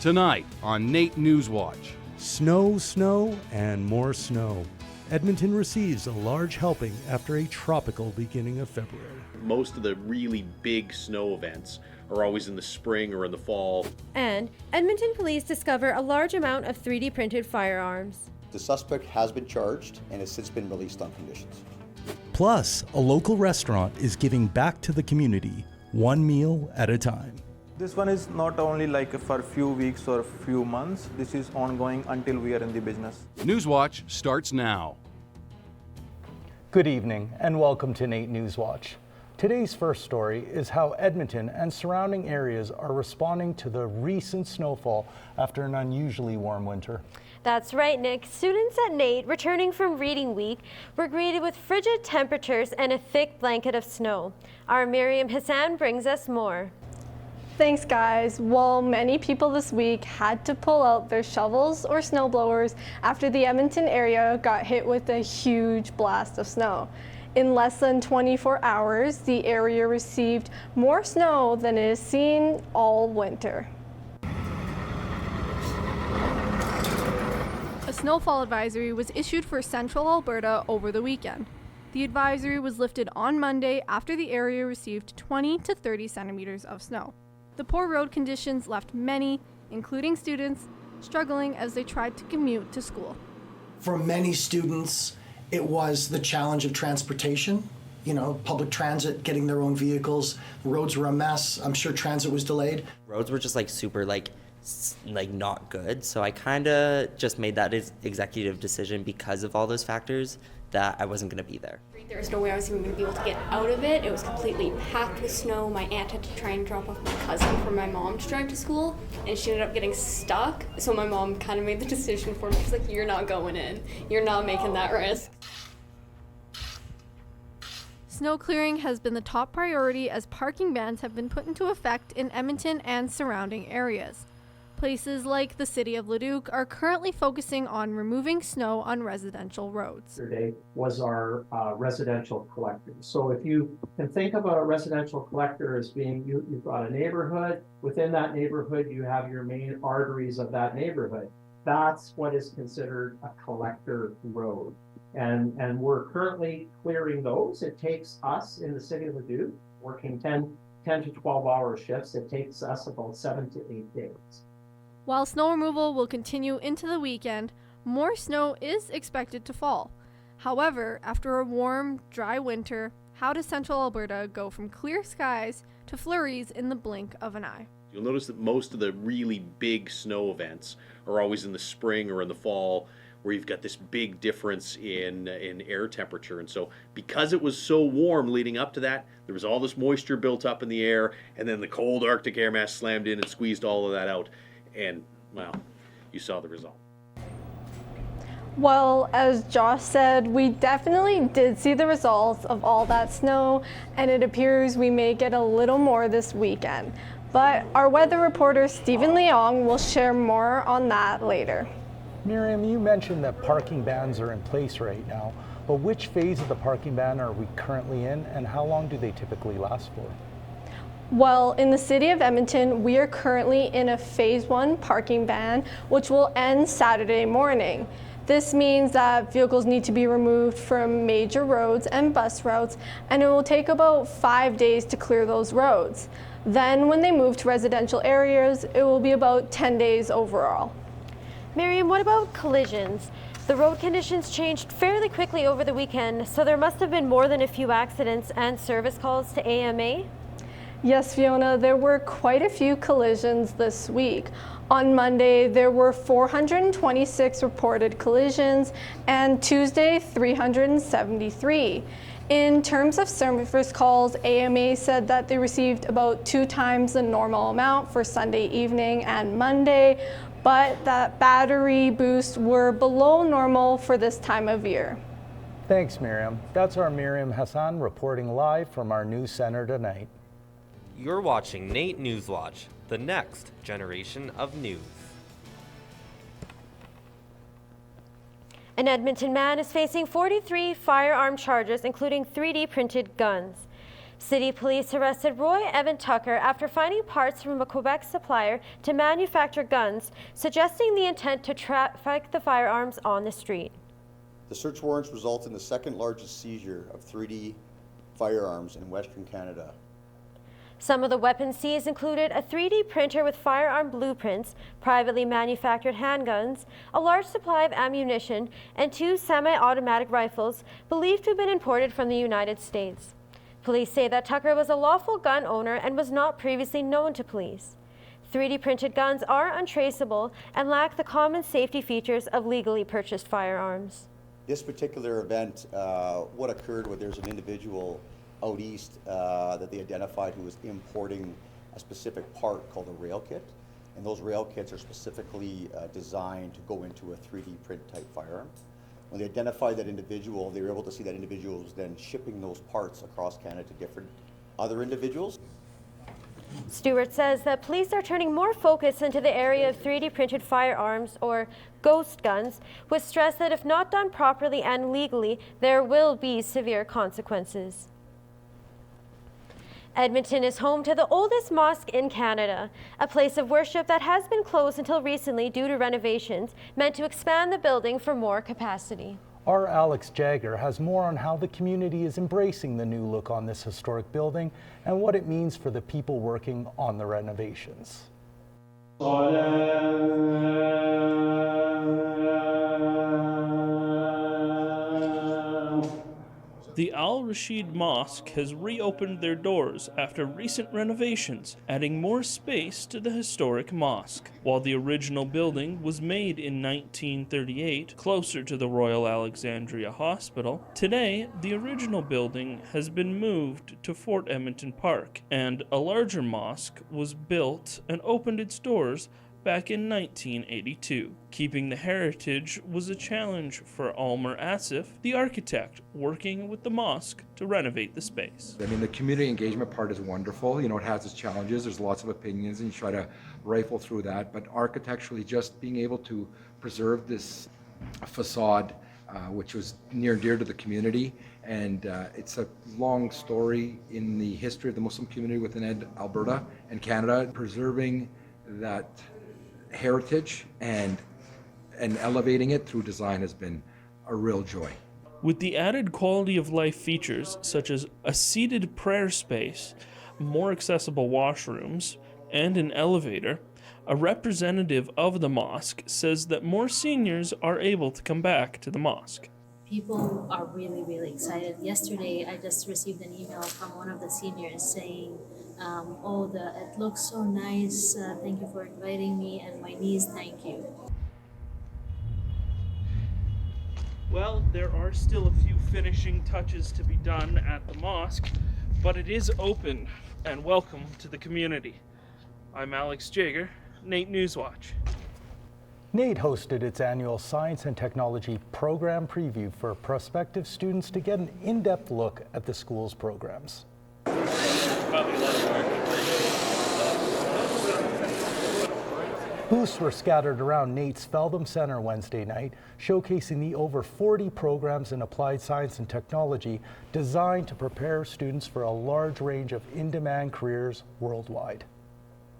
Tonight on NAIT NewsWatch. Snow, snow, and more snow. Edmonton receives a large helping after a tropical beginning of February. Most of the really big snow events are always in the spring or in the fall. And Edmonton police discover a large amount of 3D printed firearms. The suspect has been charged and has since been released on conditions. Plus, a local restaurant is giving back to the community, one meal at a time. This one is not only like for a few weeks or a few months, this is ongoing until we are in the business. NewsWatch starts now. Good evening and welcome to NAIT NewsWatch. Today's first story is how Edmonton and surrounding areas are responding to the recent snowfall after an unusually warm winter. That's right, Nick. Students at NAIT returning from reading week were greeted with frigid temperatures and a thick blanket of snow. Our Miriam Hassan brings us more. Thanks, guys. Well, many people this week had to pull out their shovels or snow blowers after the Edmonton area got hit with a huge blast of snow. In less than 24 hours, the area received more snow than it has seen all winter. A snowfall advisory was issued for central Alberta over the weekend. The advisory was lifted on Monday after the area received 20 to 30 centimeters of snow. The poor road conditions left many, including students, struggling as they tried to commute to school. For many students, it was the challenge of transportation. You know, public transit, getting their own vehicles. The roads were a mess. I'm sure transit was delayed. Roads were just super not good. So I kind of just made that executive decision because of all those factors that I wasn't going to be there. There was no way I was even going to be able to get out of it. It was completely packed with snow. My aunt had to try and drop off my cousin for my mom to drive to school, and she ended up getting stuck. So my mom kind of made the decision for me. She's like, you're not going in. You're not making that risk. Snow clearing has been the top priority as parking bans have been put into effect in Edmonton and surrounding areas. Places like the city of Leduc are currently focusing on removing snow on residential roads. Yesterday was our residential collector. So if you can think about a residential collector as being, you've got a neighborhood, within that neighborhood you have your main arteries of that neighborhood. That's what is considered a collector road. And we're currently clearing those. It takes us in the city of Leduc, working 10 to 12 hour shifts, it takes us about 7 to 8 days. While snow removal will continue into the weekend, more snow is expected to fall. However, after a warm, dry winter, how does central Alberta go from clear skies to flurries in the blink of an eye? You'll notice that most of the really big snow events are always in the spring or in the fall, where you've got this big difference in air temperature. And so because it was so warm leading up to that, there was all this moisture built up in the air, and then the cold Arctic air mass slammed in and squeezed all of that out. And, well, you saw the result. Well, as Josh said, we definitely did see the results of all that snow, and it appears we may get a little more this weekend. But our weather reporter Stephen Leong will share more on that later. Miriam, you mentioned that parking bans are in place right now, but which phase of the parking ban are we currently in, and how long do they typically last for? Well, in the city of Edmonton, we are currently in a phase 1 parking ban, which will end Saturday morning. This means that vehicles need to be removed from major roads and bus routes, and it will take about 5 days to clear those roads. Then when they move to residential areas, it will be about 10 days overall. Miriam, what about collisions? The road conditions changed fairly quickly over the weekend, so there must have been more than a few accidents and service calls to AMA? Yes, Fiona, there were quite a few collisions this week. On Monday, there were 426 reported collisions, and Tuesday, 373. In terms of service calls, AMA said that they received about 2 times the normal amount for Sunday evening and Monday, but that battery boosts were below normal for this time of year. Thanks, Miriam. That's our Miriam Hassan reporting live from our news center tonight. You're watching NAIT NewsWatch, the next generation of news. An Edmonton man is facing 43 firearm charges, including 3D printed guns. City police arrested Roy Evan Tucker after finding parts from a Quebec supplier to manufacture guns, suggesting the intent to traffic the firearms on the street. The search warrants result in the second largest seizure of 3D firearms in Western Canada. Some of the weapons seized included a 3D printer with firearm blueprints, privately manufactured handguns, a large supply of ammunition, and 2 semi-automatic rifles believed to have been imported from the United States. Police say that Tucker was a lawful gun owner and was not previously known to police. 3D printed guns are untraceable and lack the common safety features of legally purchased firearms. This particular event, what occurred was there's an individual out east that they identified who was importing a specific part called a rail kit. And those rail kits are specifically designed to go into a 3D print type firearm. When they identified that individual, they were able to see that individual was then shipping those parts across Canada to different other individuals. Stewart says that police are turning more focus into the area of 3D printed firearms, or ghost guns, with stress that if not done properly and legally, there will be severe consequences. Edmonton is home to the oldest mosque in Canada, a place of worship that has been closed until recently due to renovations meant to expand the building for more capacity. Our Alex Jagger has more on how the community is embracing the new look on this historic building and what it means for the people working on the renovations. The Al Rashid Mosque has reopened their doors after recent renovations, adding more space to the historic mosque. While the original building was made in 1938, closer to the Royal Alexandria Hospital, today the original building has been moved to Fort Edmonton Park, and a larger mosque was built and opened its doors back in 1982. Keeping the heritage was a challenge for Almer Asif, the architect working with the mosque to renovate the space. I mean, the community engagement part is wonderful. You know, it has its challenges. There's lots of opinions and you try to rifle through that. But architecturally, just being able to preserve this facade, which was near and dear to the community. And it's a long story in the history of the Muslim community within Alberta and Canada. Preserving that heritage and elevating it through design has been a real joy. With the added quality of life features such as a seated prayer space, more accessible washrooms, and an elevator, a representative of the mosque says that more seniors are able to come back to the mosque. People are really, really excited. Yesterday, I just received an email from one of the seniors saying, it looks so nice, thank you for inviting me, and my niece, thank you. Well, there are still a few finishing touches to be done at the mosque, but it is open, and welcome to the community. I'm Alex Jagger, NAIT NewsWatch. NAIT hosted its annual Science and Technology Program Preview for prospective students to get an in-depth look at the school's programs. Booths were scattered around NAIT's Feldham Center Wednesday night, showcasing the over 40 programs in applied science and technology designed to prepare students for a large range of in-demand careers worldwide.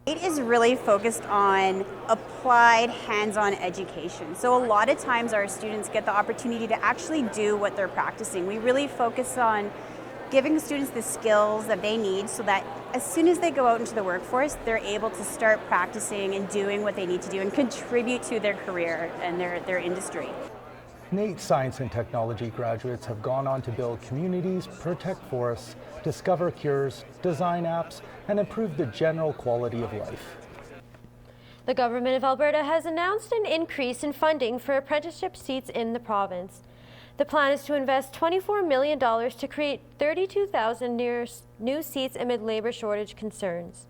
NAIT is really focused on applied hands-on education. So a lot of times our students get the opportunity to actually do what they're practicing. We really focus on giving students the skills that they need so that as soon as they go out into the workforce, they're able to start practicing and doing what they need to do and contribute to their career and their industry. NAIT Science and Technology graduates have gone on to build communities, protect forests, discover cures, design apps, and improve the general quality of life. The government of Alberta has announced an increase in funding for apprenticeship seats in the province. The plan is to invest $24 million to create 32,000 new seats amid labor shortage concerns.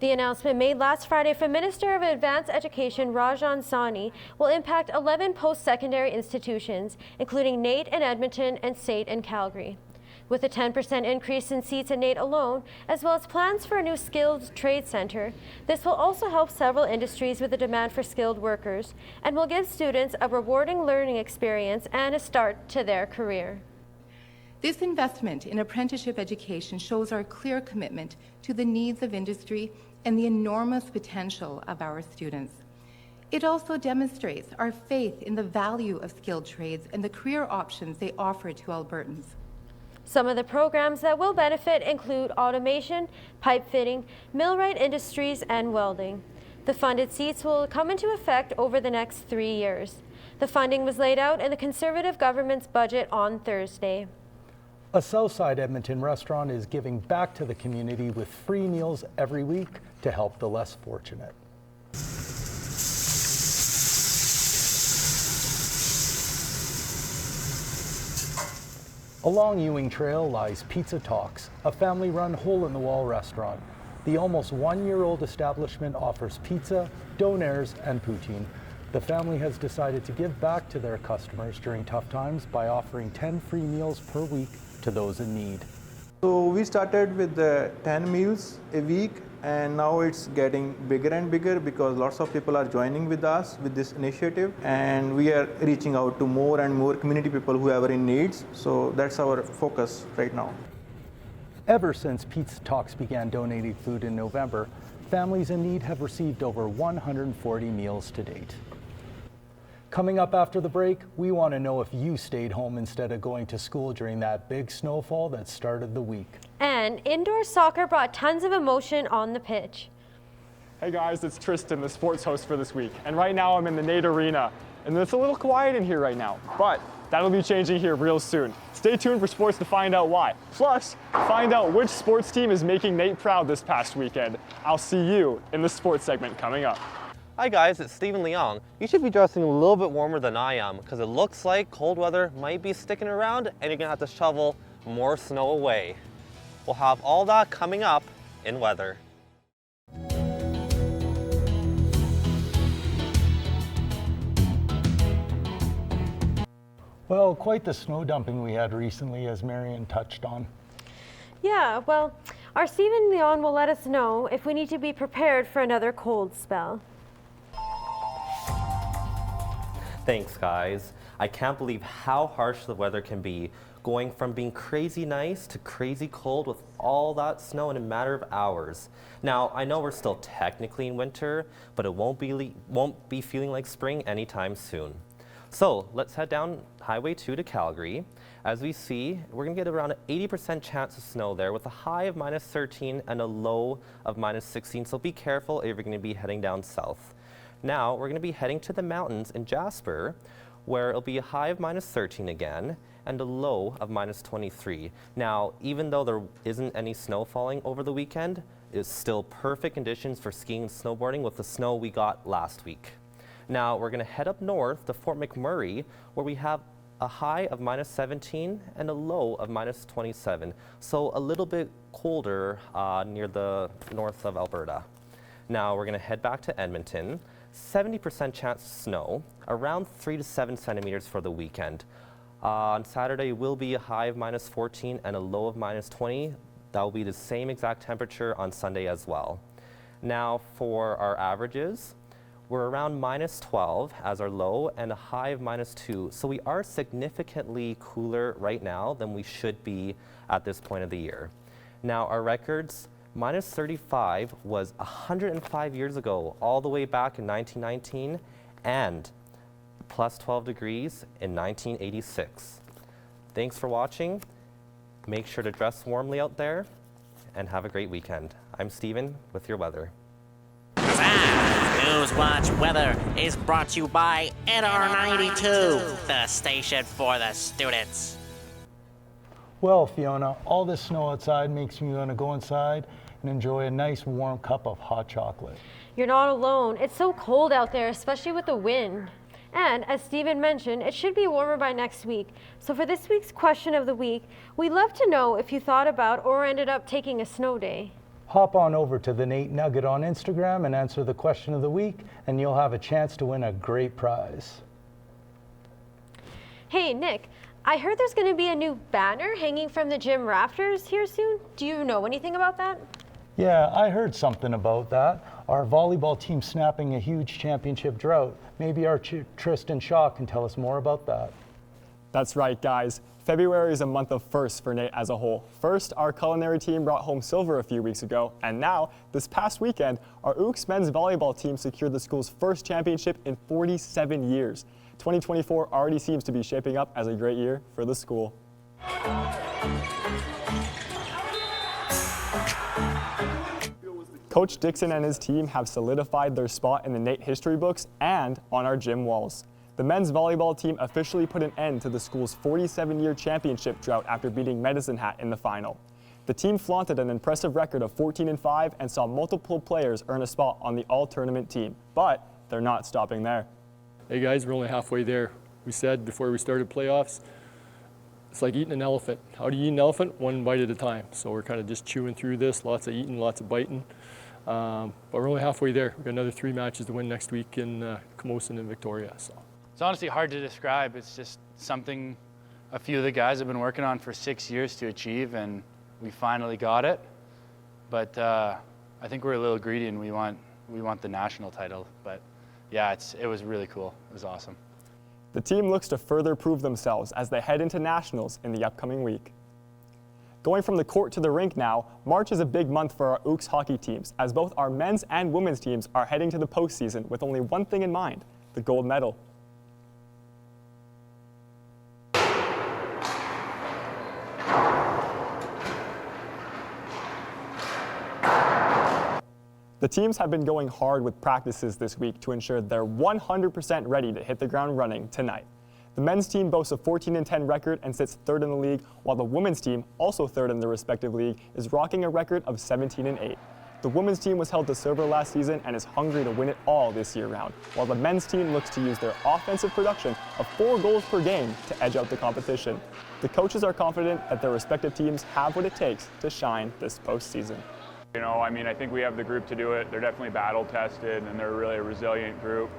The announcement made last Friday from Minister of Advanced Education Rajan Sawhney will impact 11 post-secondary institutions, including NAIT in Edmonton and SAIT in Calgary. With a 10% increase in seats at NAIT alone, as well as plans for a new skilled trade center, this will also help several industries with the demand for skilled workers and will give students a rewarding learning experience and a start to their career. This investment in apprenticeship education shows our clear commitment to the needs of industry and the enormous potential of our students. It also demonstrates our faith in the value of skilled trades and the career options they offer to Albertans. Some of the programs that will benefit include automation, pipe fitting, millwright industries, and welding. The funded seats will come into effect over the next 3 years. The funding was laid out in the Conservative government's budget on Thursday. A Southside Edmonton restaurant is giving back to the community with free meals every week to help the less fortunate. Along Ewing Trail lies Pizza Talks, a family-run hole-in-the-wall restaurant. The almost one-year-old establishment offers pizza, donaires, and poutine. The family has decided to give back to their customers during tough times by offering 10 free meals per week to those in need. So we started with 10 meals a week, and now it's getting bigger and bigger because lots of people are joining with us with this initiative, and we are reaching out to more and more community people who are in needs. So that's our focus right now. Ever since Pizza Talks began donating food in November, families in need have received over 140 meals to date. Coming up after the break, we want to know if you stayed home instead of going to school during that big snowfall that started the week. And indoor soccer brought tons of emotion on the pitch. Hey guys, it's Tristan, the sports host for this week. And right now I'm in the NAIT Arena. And it's a little quiet in here right now, but that'll be changing here real soon. Stay tuned for sports to find out why. Plus, find out which sports team is making NAIT proud this past weekend. I'll see you in the sports segment coming up. Hi guys, it's Stephen Leong. You should be dressing a little bit warmer than I am because it looks like cold weather might be sticking around and you're gonna have to shovel more snow away. We'll have all that coming up in weather. Well, quite the snow dumping we had recently, as Marion touched on. Yeah, well, our Stephen Leon will let us know if we need to be prepared for another cold spell. Thanks guys. I can't believe how harsh the weather can be, going from being crazy nice to crazy cold with all that snow in a matter of hours. Now, I know we're still technically in winter, but it won't be feeling like spring anytime soon. So let's head down Highway 2 to Calgary. As we see, we're gonna get around an 80% chance of snow there with a high of -13 and a low of -16, so be careful if you're gonna be heading down south. Now, we're gonna be heading to the mountains in Jasper, where it'll be a high of -13 again, and a low of -23. Now, even though there isn't any snow falling over the weekend, it's still perfect conditions for skiing and snowboarding with the snow we got last week. Now, we're gonna head up north to Fort McMurray, where we have a high of -17 and a low of -27. So a little bit colder near the north of Alberta. Now, we're gonna head back to Edmonton. 70% chance of snow, around 3 to 7 centimeters for the weekend. On Saturday will be a high of -14 and a low of -20. That will be the same exact temperature on Sunday as well. Now for our averages, we're around -12 as our low and a high of -2. So we are significantly cooler right now than we should be at this point of the year. Now our records, -35 was 105 years ago, all the way back in 1919, and +12 degrees in 1986. Thanks for watching. Make sure to dress warmly out there and have a great weekend. I'm Steven with your weather. NewsWatch weather is brought to you by NR92, the station for the students. Well, Fiona, all this snow outside makes me want to go inside and enjoy a nice warm cup of hot chocolate. You're not alone. It's so cold out there, especially with the wind. And as Stephen mentioned, it should be warmer by next week. So for this week's question of the week, we'd love to know if you thought about or ended up taking a snow day. Hop on over to the NAIT Nugget on Instagram and answer the question of the week, and you'll have a chance to win a great prize. Hey, Nick, I heard there's going to be a new banner hanging from the gym rafters here soon. Do you know anything about that? Yeah, I heard something about that. Our volleyball team snapping a huge championship drought. Maybe our Tristan Shaw can tell us more about that. That's right, guys. February is a month of firsts for NAIT as a whole. First, our culinary team brought home silver a few weeks ago, and now, this past weekend, our Ooks men's volleyball team secured the school's first championship in 47 years. 2024 already seems to be shaping up as a great year for the school. Coach Dixon and his team have solidified their spot in the NAIT history books and on our gym walls. The men's volleyball team officially put an end to the school's 47-year championship drought after beating Medicine Hat in the final. The team flaunted an impressive record of 14-5 and saw multiple players earn a spot on the all-tournament team, but they're not stopping there. Hey guys, we're only halfway there. We said before we started playoffs, it's like eating an elephant. How do you eat an elephant? One bite at a time. So we're kind of just chewing through this, lots of eating, lots of biting. But we're only halfway there. We've got another 3 matches to win next week in Camosun and Victoria. So. It's honestly hard to describe. It's just something a few of the guys have been working on for 6 years to achieve, and we finally got it. But I think we're a little greedy, and we want the national title. But yeah, it was really cool. It was awesome. The team looks to further prove themselves as they head into nationals in the upcoming week. Going from the court to the rink now, March is a big month for our Ooks hockey teams, as both our men's and women's teams are heading to the postseason with only one thing in mind: the gold medal. The teams have been going hard with practices this week to ensure they're 100% ready to hit the ground running tonight. The men's team boasts a 14-10 record and sits third in the league, while the women's team, also third in their respective league, is rocking a record of 17-8. The women's team was held to silver last season and is hungry to win it all this year round, while the men's team looks to use their offensive production of 4 goals per game to edge out the competition. The coaches are confident that their respective teams have what it takes to shine this postseason. You know, I mean, I think we have the group to do it. They're definitely battle tested, and they're really a resilient group.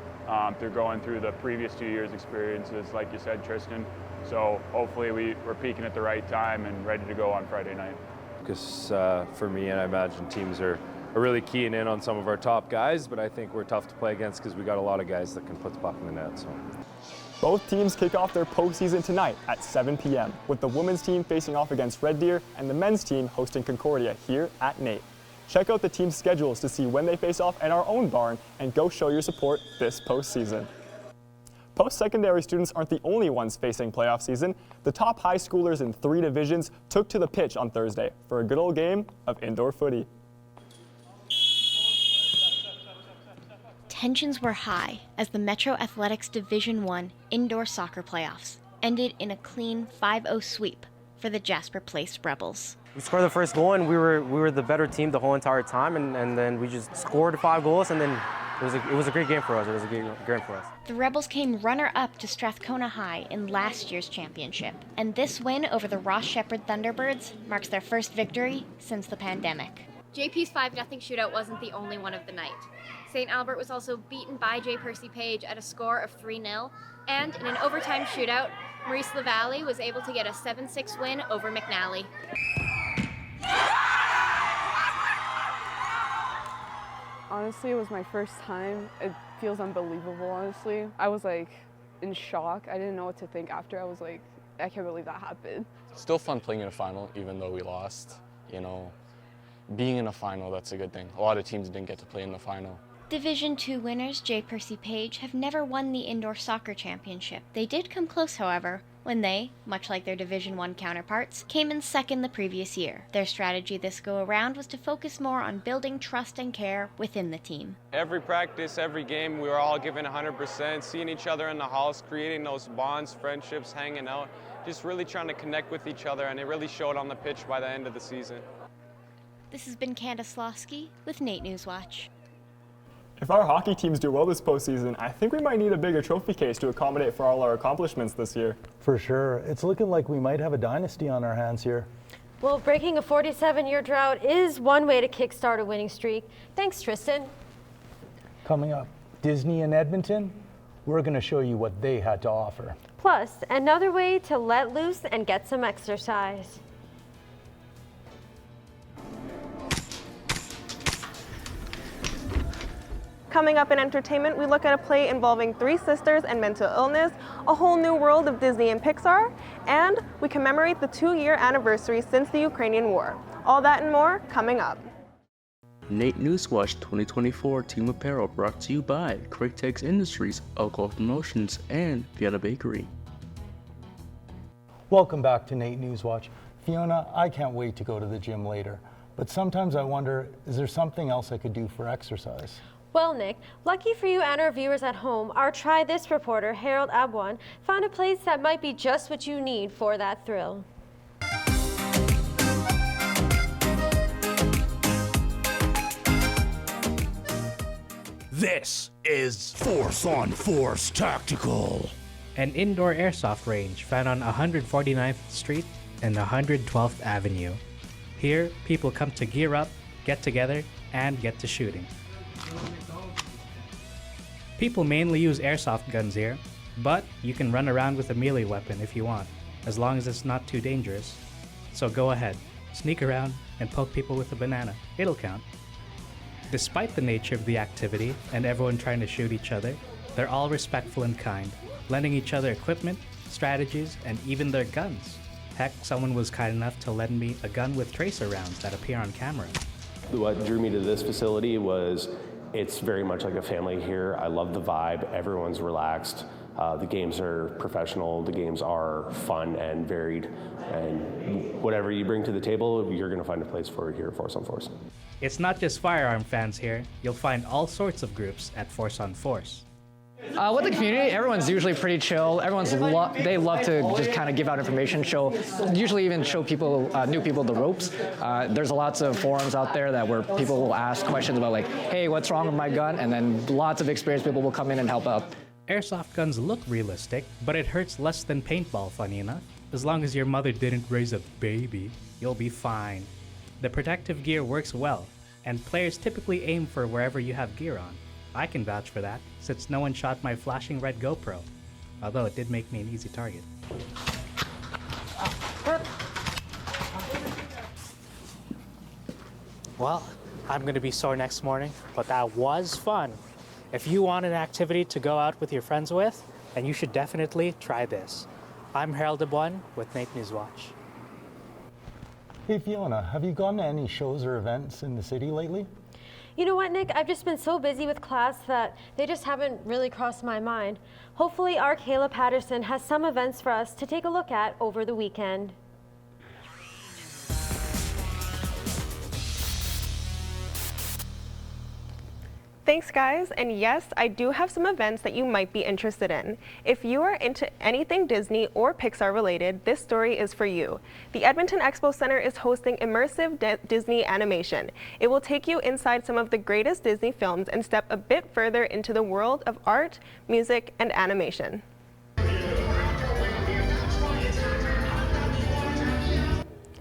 They're going through the previous 2 years' experiences, like you said, Tristan. So hopefully we're peaking at the right time and ready to go on Friday night. Because for me, and I imagine teams are really keying in on some of our top guys, but I think we're tough to play against because we got a lot of guys that can put the puck in the net. So. Both teams kick off their postseason tonight at 7 p.m., with the women's team facing off against Red Deer and the men's team hosting Concordia here at NAIT. Check out the team's schedules to see when they face off at our own barn and go show your support this postseason. Post-secondary students aren't the only ones facing playoff season. The top high schoolers in 3 divisions took to the pitch on Thursday for a good old game of indoor footy. Tensions were high as the Metro Athletics Division I indoor soccer playoffs ended in a clean 5-0 sweep for the Jasper Place Rebels. We scored the first goal, and we were the better team the whole entire time, and then we just scored 5 goals, and then it was a great game for us. It was a great game for us. The Rebels came runner-up to Strathcona High in last year's championship, and this win over the Ross Shepherd Thunderbirds marks their first victory since the pandemic. JP's 5-0 shootout wasn't the only one of the night. St. Albert was also beaten by J. Percy Page at a score of 3-0, and in an overtime shootout, Maurice LaValle was able to get a 7-6 win over McNally. Honestly, it was my first time. It feels unbelievable, honestly. I was like in shock. I didn't know what to think after. I was like, I can't believe that happened. Still fun playing in a final, even though we lost. You know, being in a final, that's a good thing. A lot of teams didn't get to play in the final. Division II winners J. Percy Page have never won the indoor soccer championship. They did come close, however, when they, much like their Division I counterparts, came in second the previous year. Their strategy this go-around was to focus more on building trust and care within the team. Every practice, every game, we were all giving 100%, seeing each other in the halls, creating those bonds, friendships, hanging out, just really trying to connect with each other, and it really showed on the pitch by the end of the season. This has been Candace Losky with NAIT NewsWatch. If our hockey teams do well this postseason, I think we might need a bigger trophy case to accommodate for all our accomplishments this year. For sure. It's looking like we might have a dynasty on our hands here. Well, breaking a 47-year drought is one way to kickstart a winning streak. Thanks, Tristan. Coming up, Disney in Edmonton. We're going to show you what they had to offer. Plus, another way to let loose and get some exercise. Coming up in entertainment, we look at a play involving three sisters and mental illness, a whole new world of Disney and Pixar, and we commemorate the 2-year anniversary since the Ukrainian war. All that and more coming up. NAIT NewsWatch 2024 Team Apparel brought to you by Crictex Industries, Alcohol Promotions, and Vienna Bakery. Welcome back to NAIT NewsWatch. Fiona, I can't wait to go to the gym later, but sometimes I wonder, is there something else I could do for exercise? Well, Nick, lucky for you and our viewers at home, our Try This reporter, Harold Abwan, found a place that might be just what you need for that thrill. This is Force on Force Tactical, an indoor airsoft range found on 149th Street and 112th Avenue. Here, people come to gear up, get together, and get to shooting. People mainly use airsoft guns here, but you can run around with a melee weapon if you want, as long as it's not too dangerous. So go ahead, sneak around and poke people with a banana. It'll count. Despite the nature of the activity and everyone trying to shoot each other, they're all respectful and kind, lending each other equipment, strategies, and even their guns. Heck, someone was kind enough to lend me a gun with tracer rounds that appear on camera. What drew me to this facility was it's very much like a family here. I love the vibe. Everyone's relaxed. The games are professional. The games are fun and varied. And whatever you bring to the table, you're going to find a place for it here at Force on Force. It's not just Firearm fans here. You'll find all sorts of groups at Force on Force. With the community, everyone's usually pretty chill. They love to just kind of give out information, usually even show people, new people the ropes. There's lots of forums out there where people will ask questions about like, hey, what's wrong with my gun? And then lots of experienced people will come in and help out. Airsoft guns look realistic, but it hurts less than paintball, funny enough. As long as your mother didn't raise a baby, you'll be fine. The protective gear works well, and players typically aim for wherever you have gear on. I can vouch for that, since no one shot my flashing red GoPro, although it did make me an easy target. Well, I'm going to be sore next morning, but that was fun. If you want an activity to go out with your friends with, then you should definitely try this. I'm Harold Abwan with NAIT NewsWatch. Hey Fiona, have you gone to any shows or events in the city lately? You know what, Nick? I've just been so busy with class that they just haven't really crossed my mind. Hopefully, our Kayla Patterson has some events for us to take a look at over the weekend. Thanks, guys. And yes, I do have some events that you might be interested in. If you are into anything Disney or Pixar related, this story is for you. The Edmonton Expo Center is hosting immersive Disney animation. It will take you inside some of the greatest Disney films and step a bit further into the world of art, music, and animation.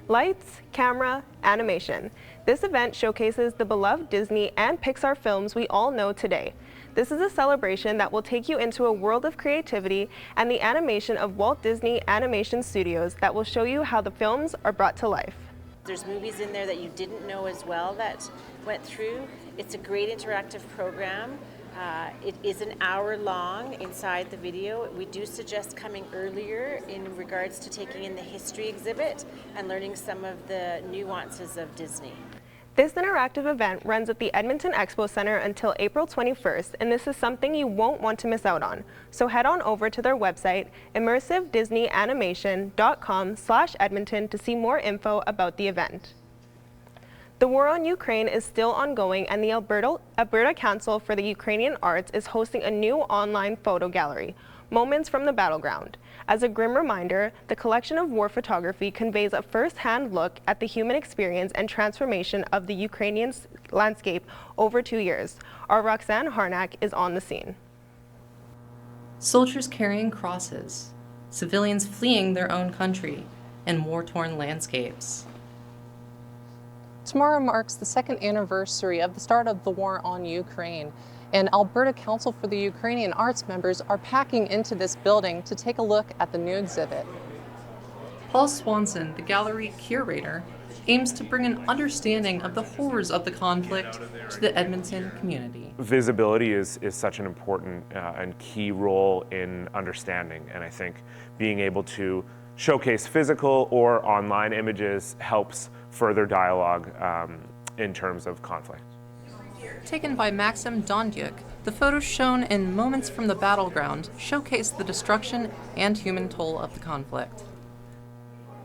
Lights, camera, animation. This event showcases the beloved Disney and Pixar films we all know today. This is a celebration that will take you into a world of creativity and the animation of Walt Disney Animation Studios that will show you how the films are brought to life. There's movies in there that you didn't know as well that went through. It's a great interactive program. It is an hour long inside the video. We do suggest coming earlier in regards to taking in the history exhibit and learning some of the nuances of Disney. This interactive event runs at the Edmonton Expo Center until April 21st, and this is something you won't want to miss out on. So head on over to their website, immersivedisneyanimation.com/Edmonton to see more info about the event. The war on Ukraine is still ongoing, and the Alberta Council for the Ukrainian Arts is hosting a new online photo gallery, Moments from the Battleground. As a grim reminder, the collection of war photography conveys a first-hand look at the human experience and transformation of the Ukrainian landscape over 2 years. Our Roxanne Harnack is on the scene. Soldiers carrying crosses, civilians fleeing their own country, and war-torn landscapes. Tomorrow marks the second anniversary of the start of the war on Ukraine. and Alberta Council for the Ukrainian Arts members are packing into this building to take a look at the new exhibit. Paul Swanson, the gallery curator, aims to bring an understanding of the horrors of the conflict to the Edmonton community. Visibility is such an important and key role in understanding, and I think being able to showcase physical or online images helps further dialogue in terms of conflict. Taken by Maxim Dondyuk, the photos shown in Moments from the Battleground showcase the destruction and human toll of the conflict.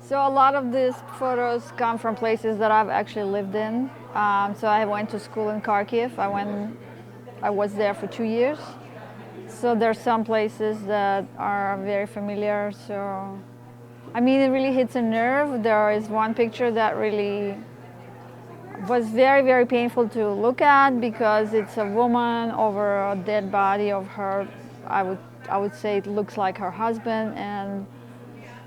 So a lot of these photos come from places that I've actually lived in. So I went to school in Kharkiv. I was there for 2 years. So there's some places that are very familiar. So, I mean, it really hits a nerve. There is one picture that really was very, very painful to look at because it's a woman over a dead body of her. I would say it looks like her husband, and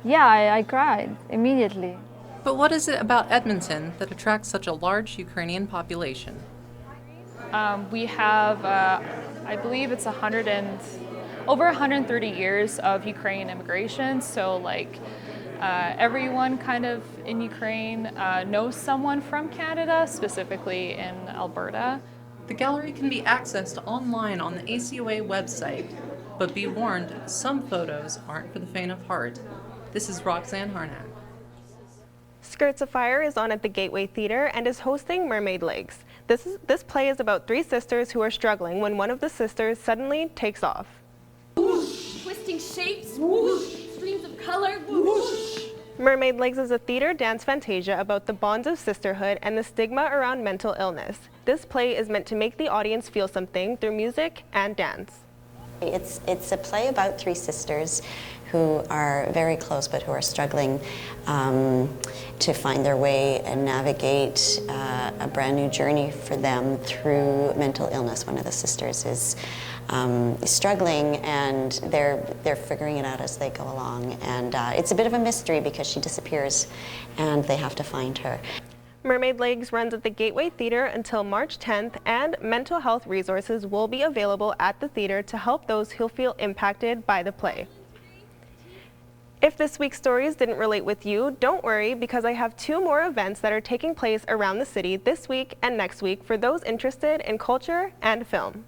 yeah, I cried immediately. But what is it about Edmonton that attracts such a large Ukrainian population? We have, I believe it's over 130 years of Ukrainian immigration. So like everyone kind of in Ukraine knows someone from Canada, specifically in Alberta. The gallery can be accessed online on the ACOA website, but be warned, some photos aren't for the faint of heart. This is Roxanne Harnack. Skirts of Fire is on at the Gateway Theatre and is hosting Mermaid Legs. This play is about 3 sisters who are struggling when one of the sisters suddenly takes off. Whoosh, twisting shapes, whoosh, streams of color, whoosh. Mermaid Legs is a theater dance fantasia about the bonds of sisterhood and the stigma around mental illness. This play is meant to make the audience feel something through music and dance. It's a play about 3 sisters who are very close but who are struggling to find their way and navigate a brand new journey for them through mental illness. One of the sisters is struggling, and they're figuring it out as they go along. And it's a bit of a mystery because she disappears and they have to find her. Mermaid Legs runs at the Gateway Theatre until March 10th, and mental health resources will be available at the theatre to help those who feel impacted by the play. If this week's stories didn't relate with you, don't worry, because I have 2 more events that are taking place around the city this week and next week for those interested in culture and film.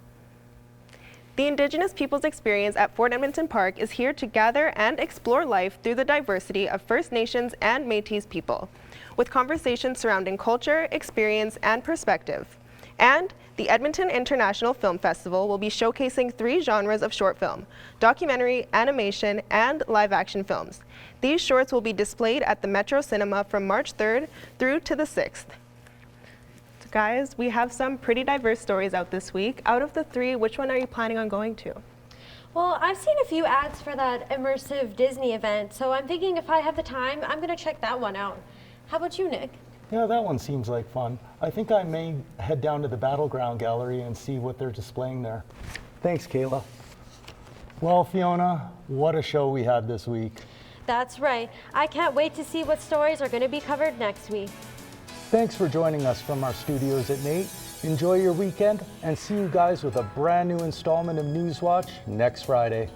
The Indigenous Peoples Experience at Fort Edmonton Park is here to gather and explore life through the diversity of First Nations and Métis people, with conversations surrounding culture, experience, and perspective. And the Edmonton International Film Festival will be showcasing 3 genres of short film: documentary, animation, and live-action films. These shorts will be displayed at the Metro Cinema from March 3rd through to the 6th. So guys, we have some pretty diverse stories out this week. Out of the 3, which one are you planning on going to? Well, I've seen a few ads for that immersive Disney event, so I'm thinking if I have the time, I'm going to check that one out. How about you, Nick? Yeah, that one seems like fun. I think I may head down to the Battleground Gallery and see what they're displaying there. Thanks, Kayla. Well, Fiona, what a show we had this week. That's right. I can't wait to see what stories are going to be covered next week. Thanks for joining us from our studios at NAIT. Enjoy your weekend, and see you guys with a brand new installment of NewsWatch next Friday.